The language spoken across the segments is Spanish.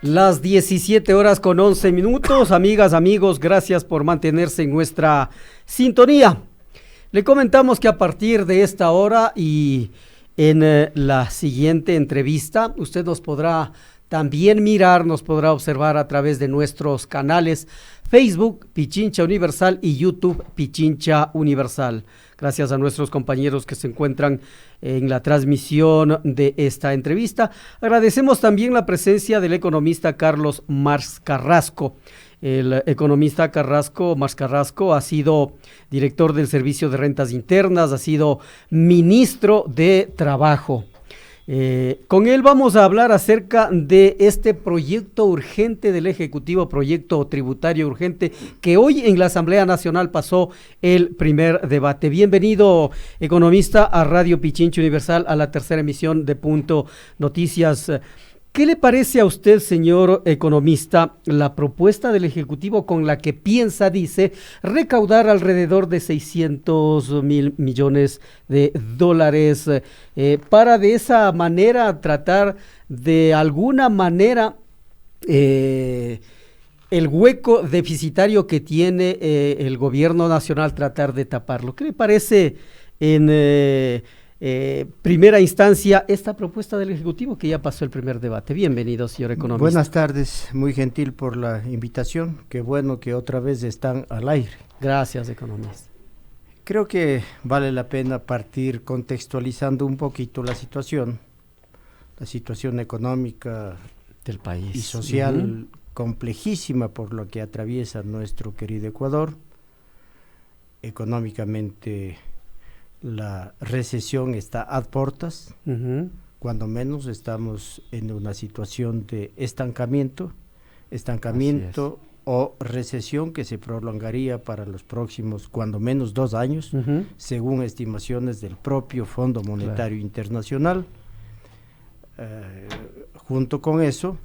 Las 17 horas con 11 minutos. Amigas, amigos, gracias por mantenerse en nuestra sintonía. Le comentamos que a partir de esta hora y en la siguiente entrevista, usted nos podrá también mirar, nos podrá observar a través de nuestros canales Facebook, Pichincha Universal, y YouTube, Pichincha Universal. Gracias a nuestros compañeros que se encuentran en la transmisión de esta entrevista. Agradecemos también la presencia del economista Carlos Marx Carrasco. El economista Marx Carrasco ha sido director del Servicio de Rentas Internas, ha sido ministro de Trabajo. Con él vamos a hablar acerca de este proyecto urgente del Ejecutivo, proyecto tributario urgente, que hoy en la Asamblea Nacional pasó el primer debate. Bienvenido, economista, a Radio Pichincha Universal, a la tercera emisión de Punto Noticias. ¿Qué le parece a usted, señor economista, la propuesta del Ejecutivo con la que piensa, dice, recaudar alrededor de 600,000 millones de dólares para de esa manera tratar de alguna manera el hueco deficitario que tiene el gobierno nacional, tratar de taparlo? ¿Qué le parece en primera instancia esta propuesta del Ejecutivo que ya pasó el primer debate? Bienvenido, señor economista. Buenas tardes, muy gentil por la invitación. Qué bueno que otra vez están al aire. Gracias, economista. Creo que vale la pena partir contextualizando un poquito la situación económica del país y social complejísima por lo que atraviesa nuestro querido Ecuador. Económicamente la recesión está a puertas, cuando menos estamos en una situación de estancamiento o recesión que se prolongaría para los próximos cuando menos 2 años, según estimaciones del propio Fondo Monetario Internacional. Junto con eso,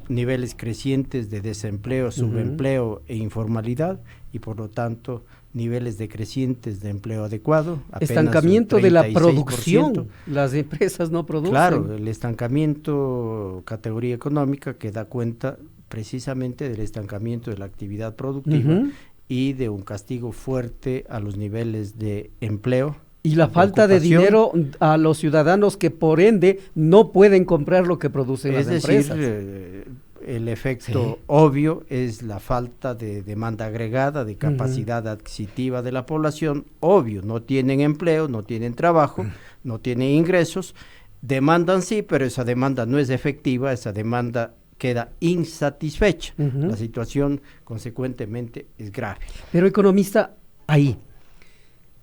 niveles crecientes de desempleo, subempleo e informalidad, y por lo tanto niveles decrecientes de empleo adecuado. Estancamiento de la producción, las empresas no producen. Claro, el estancamiento, categoría económica que da cuenta precisamente del estancamiento de la actividad productiva y de un castigo fuerte a los niveles de empleo. Y la falta de dinero a los ciudadanos que por ende no pueden comprar lo que producen las empresas. Es decir, el efecto obvio es la falta de demanda agregada, de capacidad adquisitiva de la población. Obvio, no tienen empleo, no tienen trabajo, no tienen ingresos, demandan sí, pero esa demanda no es efectiva, esa demanda queda insatisfecha. La situación consecuentemente es grave. Pero economista, ahí,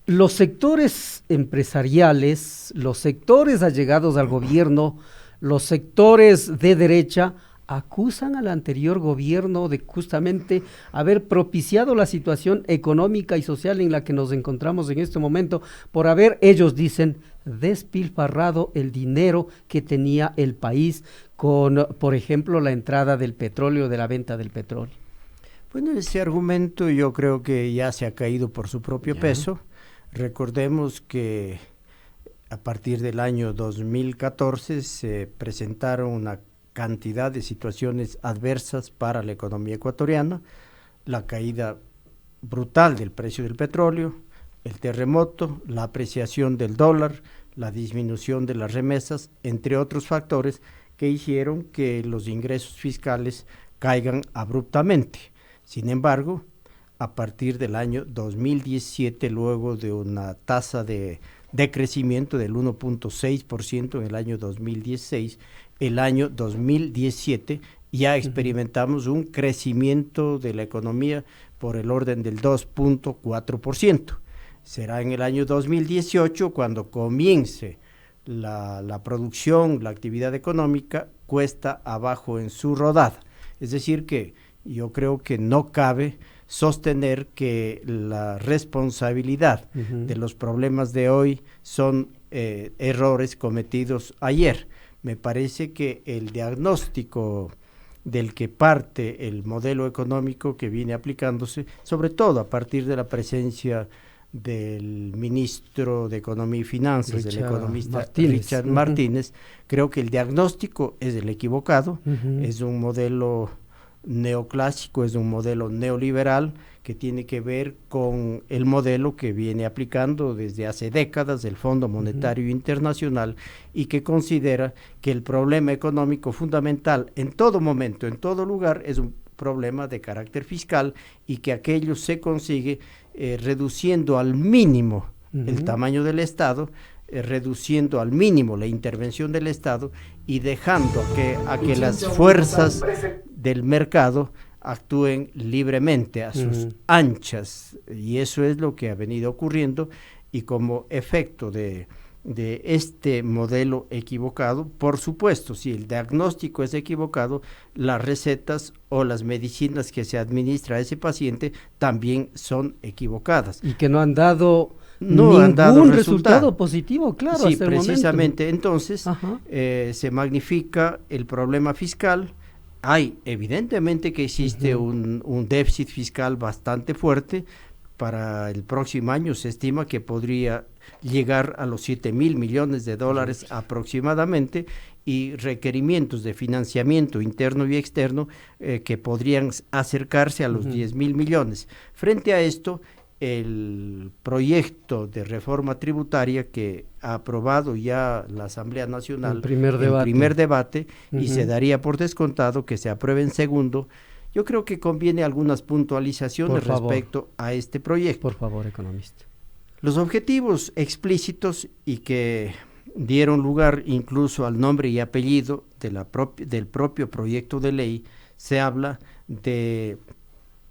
los sectores empresariales, los sectores allegados al gobierno, los sectores de derecha, acusan al anterior gobierno de justamente haber propiciado la situación económica y social en la que nos encontramos en este momento, por haber, ellos dicen, despilfarrado el dinero que tenía el país con, por ejemplo, la entrada del petróleo, de la venta del petróleo. Bueno, ese argumento yo creo que ya se ha caído por su propio peso. Recordemos que a partir del año 2014 se presentaron una cantidad de situaciones adversas para la economía ecuatoriana: la caída brutal del precio del petróleo, el terremoto, la apreciación del dólar, la disminución de las remesas, entre otros factores que hicieron que los ingresos fiscales caigan abruptamente. Sin embargo, a partir del año 2017, luego de una tasa de crecimiento del 1.6% en el año 2016, el año 2017 ya experimentamos un crecimiento de la economía por el orden del 2.4%. Será en el año 2018 cuando comience la producción, la actividad económica cuesta abajo en su rodada. Es decir que yo creo que no cabe sostener que la responsabilidad de los problemas de hoy son errores cometidos ayer. Me parece que el diagnóstico del que parte el modelo económico que viene aplicándose, sobre todo a partir de la presencia del ministro de Economía y Finanzas, del economista Richard uh-huh. Martínez, creo que el diagnóstico es el equivocado, uh-huh. es un modelo neoclásico, es un modelo neoliberal que tiene que ver con el modelo que viene aplicando desde hace décadas el Fondo Monetario uh-huh. Internacional, y que considera que el problema económico fundamental en todo momento, en todo lugar, es un problema de carácter fiscal, y que aquello se consigue reduciendo al mínimo uh-huh. el tamaño del Estado, reduciendo al mínimo la intervención del Estado y dejando a que las fuerzas del mercado actúen libremente a sus uh-huh. anchas, y eso es lo que ha venido ocurriendo, y como efecto de este modelo equivocado, por supuesto, si el diagnóstico es equivocado, las recetas o las medicinas que se administra a ese paciente también son equivocadas. Y que no han dado ningún resultado positivo, claro. Sí, hasta precisamente. Entonces, se magnifica el problema fiscal. Hay, evidentemente, que existe uh-huh. un déficit fiscal bastante fuerte. Para el próximo año se estima que podría llegar a los 7,000 millones de dólares aproximadamente, y requerimientos de financiamiento interno y externo que podrían acercarse a los uh-huh. 10,000 millones. Frente a esto, el proyecto de reforma tributaria que ha aprobado ya la Asamblea Nacional, el primer debate uh-huh. y se daría por descontado que se apruebe en segundo. Yo creo que conviene algunas puntualizaciones respecto a este proyecto. Por favor, economista. Los objetivos explícitos, y que dieron lugar incluso al nombre y apellido del propio proyecto de ley, se habla de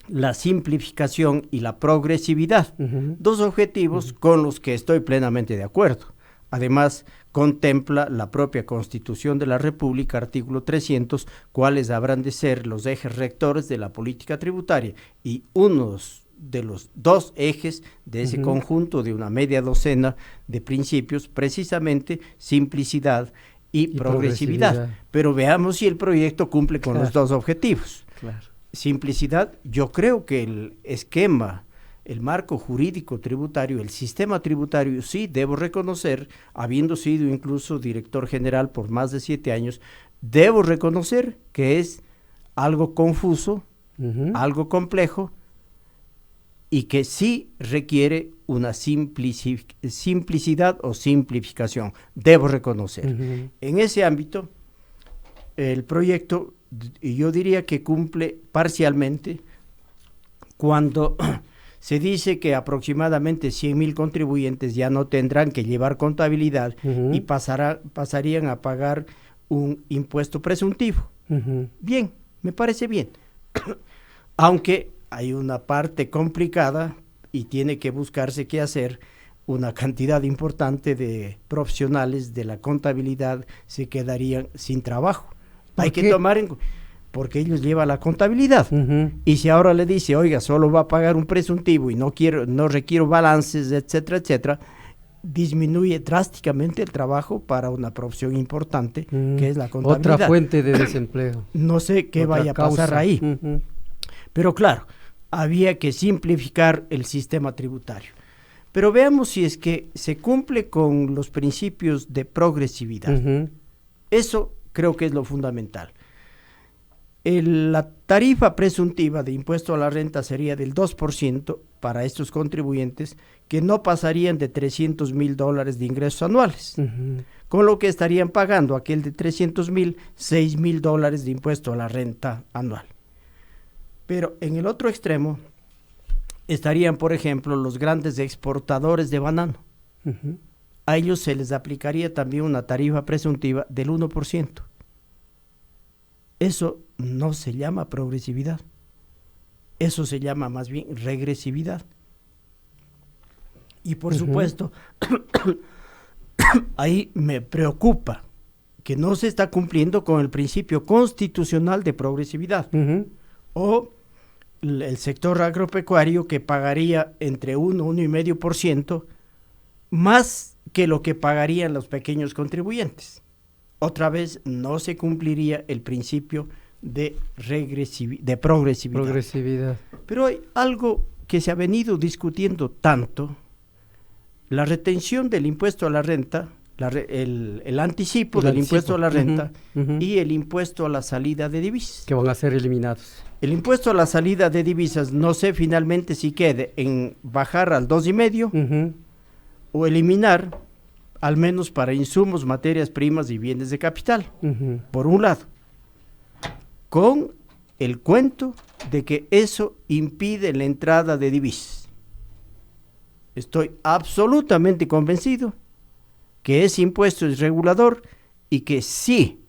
la simplificación y la progresividad, uh-huh. dos objetivos uh-huh. con los que estoy plenamente de acuerdo. Además, contempla la propia Constitución de la República, artículo 300, cuáles habrán de ser los ejes rectores de la política tributaria, y unos de los dos ejes de ese uh-huh. conjunto de una media docena de principios, precisamente simplicidad y progresividad. Pero veamos si el proyecto cumple con los dos objetivos. Claro. Simplicidad, yo creo que el esquema, el marco jurídico tributario, el sistema tributario, sí, debo reconocer, habiendo sido incluso director general por más de 7 años, debo reconocer que es algo confuso, uh-huh. algo complejo, y que sí requiere una simplicidad o simplificación, debo reconocer. Uh-huh. En ese ámbito, el proyecto, yo diría que cumple parcialmente cuando se dice que aproximadamente 100,000 contribuyentes ya no tendrán que llevar contabilidad uh-huh. y pasarían a pagar un impuesto presuntivo. Uh-huh. Bien, me parece bien. Aunque hay una parte complicada y tiene que buscarse qué hacer. Una cantidad importante de profesionales de la contabilidad se quedarían sin trabajo. Hay que tomar en cuenta, porque ellos llevan la contabilidad. Uh-huh. Y si ahora le dice, oiga, solo va a pagar un presuntivo y no requiero balances, etcétera, etcétera, disminuye drásticamente el trabajo para una profesión importante, que es la contabilidad. Otra fuente de desempleo. No sé qué vaya a pasar ahí. Uh-huh. Pero claro, había que simplificar el sistema tributario. Pero veamos si es que se cumple con los principios de progresividad. Uh-huh. Eso creo que es lo fundamental. La tarifa presuntiva de impuesto a la renta sería del 2% para estos contribuyentes que no pasarían de $300,000 de ingresos anuales, uh-huh. con lo que estarían pagando aquel de 300,000, $6,000 de impuesto a la renta anual. Pero en el otro extremo estarían, por ejemplo, los grandes exportadores de banano. Uh-huh. A ellos se les aplicaría también una tarifa presuntiva del 1%. Eso no se llama progresividad. Eso se llama más bien regresividad. Y por uh-huh. supuesto, ahí me preocupa que no se está cumpliendo con el principio constitucional de progresividad. Uh-huh. O el sector agropecuario, que pagaría entre 1,5% más que lo que pagarían los pequeños contribuyentes. Otra vez no se cumpliría el principio de progresividad. Progresividad. Pero hay algo que se ha venido discutiendo tanto la retención del impuesto a la renta, el anticipo del impuesto a la renta y el impuesto a la salida de divisas. Que van a ser eliminados. El impuesto a la salida de divisas, no sé finalmente si quede en bajar al 2,5 o eliminar, al menos para insumos, materias primas y bienes de capital, por un lado, con el cuento de que eso impide la entrada de divisas. Estoy absolutamente convencido que ese impuesto es regulador y que sí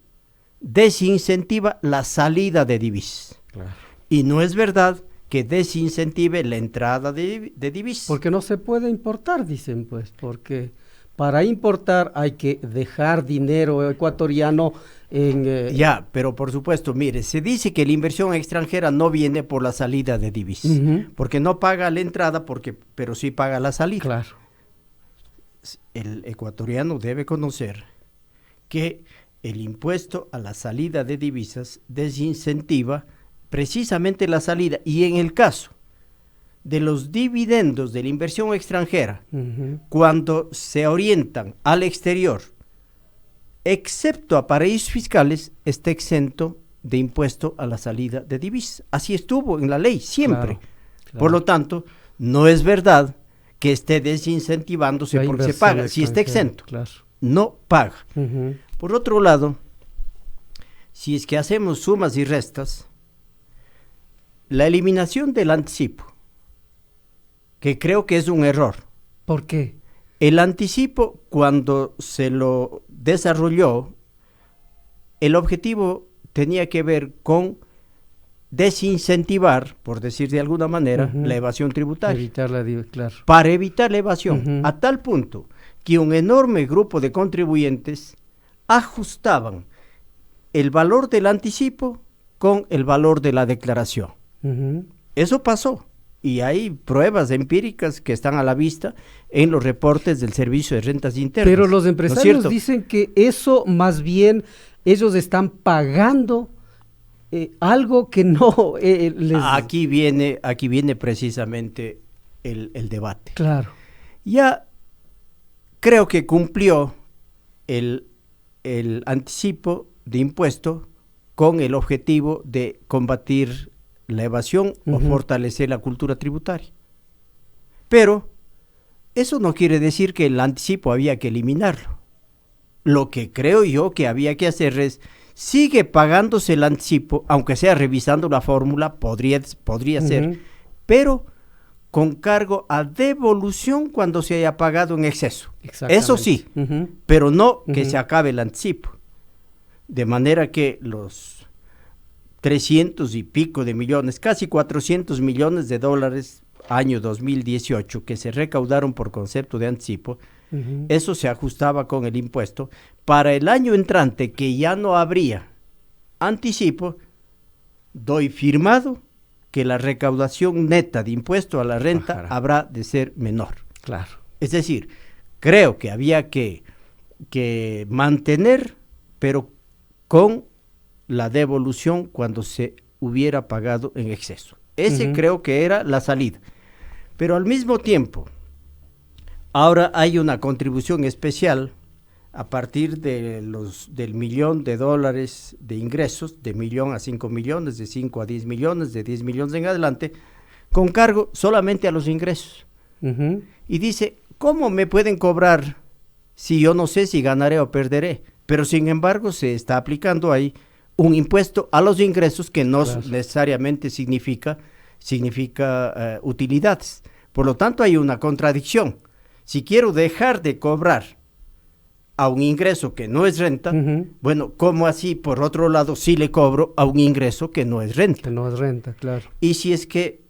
desincentiva la salida de divisas. Claro. Y no es verdad que desincentive la entrada de divisas. Porque no se puede importar, dicen pues, porque para importar hay que dejar dinero ecuatoriano en... Ya, pero por supuesto, mire, se dice que la inversión extranjera no viene por la salida de divisas, porque no paga la entrada, pero sí paga la salida. Claro. El ecuatoriano debe conocer que el impuesto a la salida de divisas desincentiva precisamente la salida, y en el caso de los dividendos de la inversión extranjera, cuando se orientan al exterior, excepto a paraísos fiscales, está exento de impuesto a la salida de divisas. Así estuvo en la ley, siempre. Claro. Por lo tanto, no es verdad que esté desincentivándose porque se paga. Si está exento, no paga. Por otro lado, si es que hacemos sumas y restas, la eliminación del anticipo, que creo que es un error. ¿Por qué? El anticipo, cuando se lo desarrolló, el objetivo tenía que ver con desincentivar, por decir de alguna manera, la evasión tributaria. Claro. Para evitar la evasión, a tal punto que un enorme grupo de contribuyentes ajustaban el valor del anticipo con el valor de la declaración. Eso pasó. Y hay pruebas empíricas que están a la vista en los reportes del Servicio de Rentas Internas. Pero los empresarios dicen que eso más bien ellos están pagando algo que no les... Aquí viene precisamente el debate. Claro. Ya creo que cumplió el anticipo de impuesto con el objetivo de combatir la evasión o fortalecer la cultura tributaria. Pero eso no quiere decir que el anticipo había que eliminarlo. Lo que creo yo que había que hacer es, sigue pagándose el anticipo, aunque sea revisando la fórmula, podría ser, pero con cargo a devolución cuando se haya pagado en exceso. Eso sí, pero no que se acabe el anticipo. De manera que los 300 y pico de millones, casi 400 millones de dólares año 2018 que se recaudaron por concepto de anticipo, eso se ajustaba con el impuesto. Para el año entrante, que ya no habría anticipo, doy firmado que la recaudación neta de impuesto a la renta habrá de ser menor. Claro. Es decir, creo que había que mantener, pero con la devolución cuando se hubiera pagado en exceso. Ese creo que era la salida. Pero al mismo tiempo, ahora hay una contribución especial a partir de del $1,000,000 de ingresos, de 1,000,000 a 5 millones, de 5 a 10 millones, de 10 millones en adelante, con cargo solamente a los ingresos. Y dice, ¿cómo me pueden cobrar si yo no sé si ganaré o perderé? Pero sin embargo se está aplicando ahí un impuesto a los ingresos que no necesariamente significa utilidades. Por lo tanto, hay una contradicción. Si quiero dejar de cobrar a un ingreso que no es renta, bueno, ¿cómo así, por otro lado, sí le cobro a un ingreso que no es renta? Que no es renta, claro. Y si es que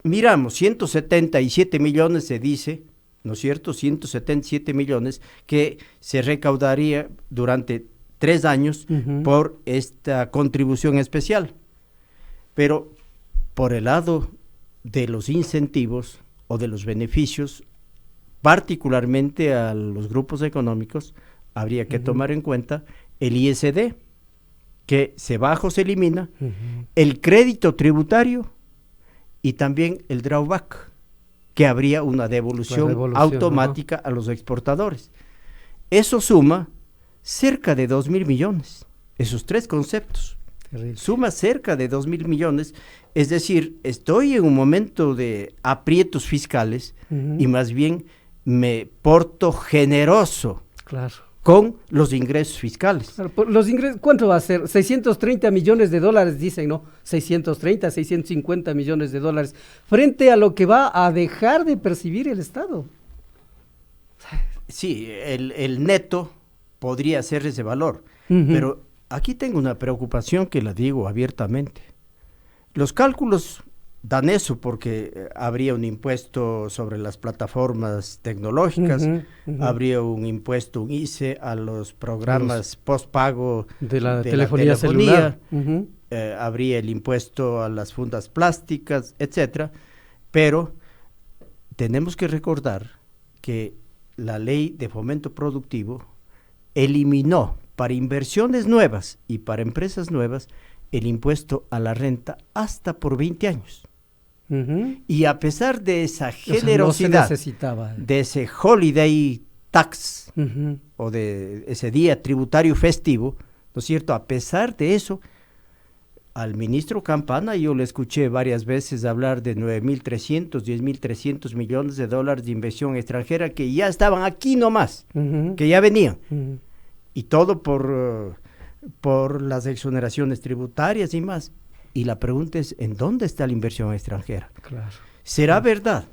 miramos, 177 millones se dice, ¿no es cierto? 177 millones que se recaudaría durante 3 años por esta contribución especial. Pero por el lado de los incentivos o de los beneficios, particularmente a los grupos económicos, habría que tomar en cuenta el ISD, que se baja o se elimina, el crédito tributario y también el drawback, que habría una devolución automática a los exportadores. Eso suma cerca de 2.000 millones, esos tres conceptos. Terrible. Suma cerca de 2.000 millones, es decir, estoy en un momento de aprietos fiscales y más bien me porto generoso con los ingresos fiscales. Claro, los ingresos, ¿cuánto va a ser? 630 millones de dólares, dicen, ¿no? 630, 650 millones de dólares, frente a lo que va a dejar de percibir el Estado. Sí, el neto podría ser ese valor, pero aquí tengo una preocupación que la digo abiertamente. Los cálculos dan eso porque habría un impuesto sobre las plataformas tecnológicas, habría un impuesto, un ICE a los programas postpago de la telefonía celular, habría el impuesto a las fundas plásticas, etcétera, pero tenemos que recordar que la ley de fomento productivo eliminó para inversiones nuevas y para empresas nuevas el impuesto a la renta hasta por 20 años. Y a pesar de esa generosidad, de ese holiday tax o de ese día tributario festivo, ¿no es cierto? A pesar de eso, al ministro Campana yo le escuché varias veces hablar de 9.300, 10.300 millones de dólares de inversión extranjera que ya estaban aquí nomás, que ya venían. Y todo por las exoneraciones tributarias y más. Y la pregunta es, ¿en dónde está la inversión extranjera? Claro. ¿Será verdad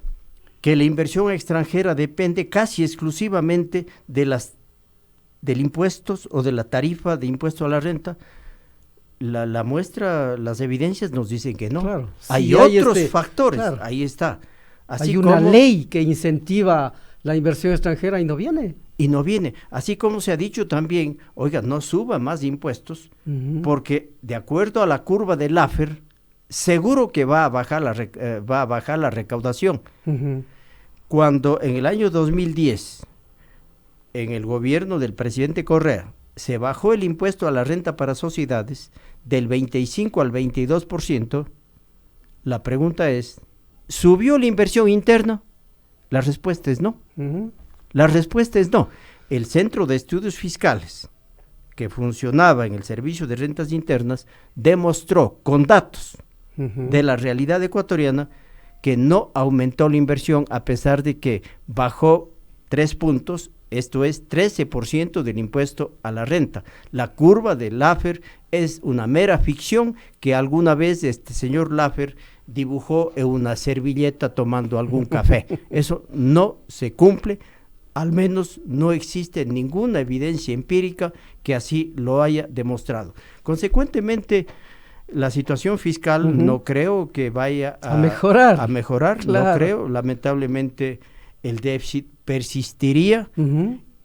que la inversión extranjera depende casi exclusivamente del impuestos o de la tarifa de impuesto a la renta? La muestra, las evidencias nos dicen que no. Claro. Hay sí, otros factores, ahí está. Así hay una ley que incentiva la inversión extranjera y no viene. Y no viene. Así como se ha dicho también, oiga, no suba más impuestos, porque de acuerdo a la curva del Laffer, seguro que va a bajar la recaudación. Cuando en el año 2010, en el gobierno del presidente Correa, se bajó el impuesto a la renta para sociedades del 25 al 22%, la pregunta es, ¿subió la inversión interna? La respuesta es no. La respuesta es no. El Centro de Estudios Fiscales, que funcionaba en el Servicio de Rentas Internas, demostró con datos de la realidad ecuatoriana que no aumentó la inversión a pesar de que bajó 3 puntos, esto es 13% del impuesto a la renta. La curva de Laffer es una mera ficción que alguna vez este señor Laffer dibujó en una servilleta tomando algún café. Eso no se cumple. Al menos no existe ninguna evidencia empírica que así lo haya demostrado. Consecuentemente, la situación fiscal no creo que vaya a mejorar. Claro. No creo, lamentablemente el déficit persistiría.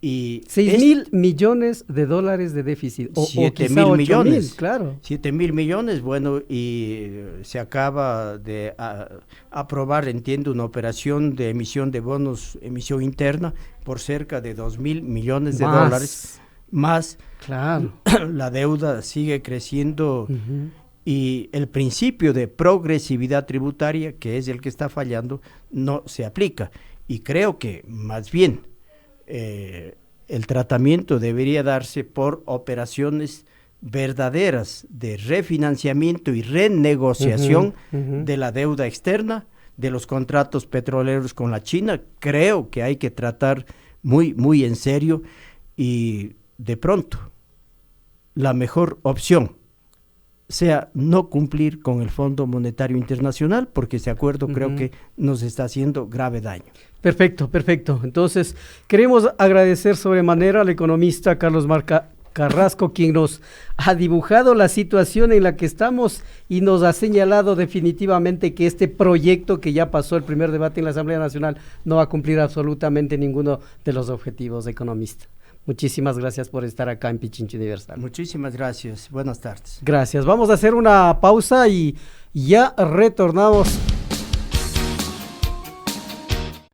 Y 6.000 millones de dólares de déficit. 7.000 millones. Claro. 7.000 millones, bueno, y se acaba de aprobar, entiendo, una operación de emisión de bonos, emisión interna, por cerca de 2.000 millones de dólares. Más. Claro. La deuda sigue creciendo y el principio de progresividad tributaria, que es el que está fallando, no se aplica. Y creo que más bien el tratamiento debería darse por operaciones verdaderas de refinanciamiento y renegociación de la deuda externa, de los contratos petroleros con la China. Creo que hay que tratar muy, muy en serio y de pronto la mejor opción sea no cumplir con el Fondo Monetario Internacional, porque ese acuerdo creo que nos está haciendo grave daño. Perfecto. Entonces, queremos agradecer sobremanera al economista Carlos Marca Carrasco, quien nos ha dibujado la situación en la que estamos y nos ha señalado definitivamente que este proyecto que ya pasó el primer debate en la Asamblea Nacional no va a cumplir absolutamente ninguno de los objetivos, economista. Muchísimas gracias por estar acá en Pichincha Universal. Muchísimas gracias. Buenas tardes. Gracias. Vamos a hacer una pausa y ya retornamos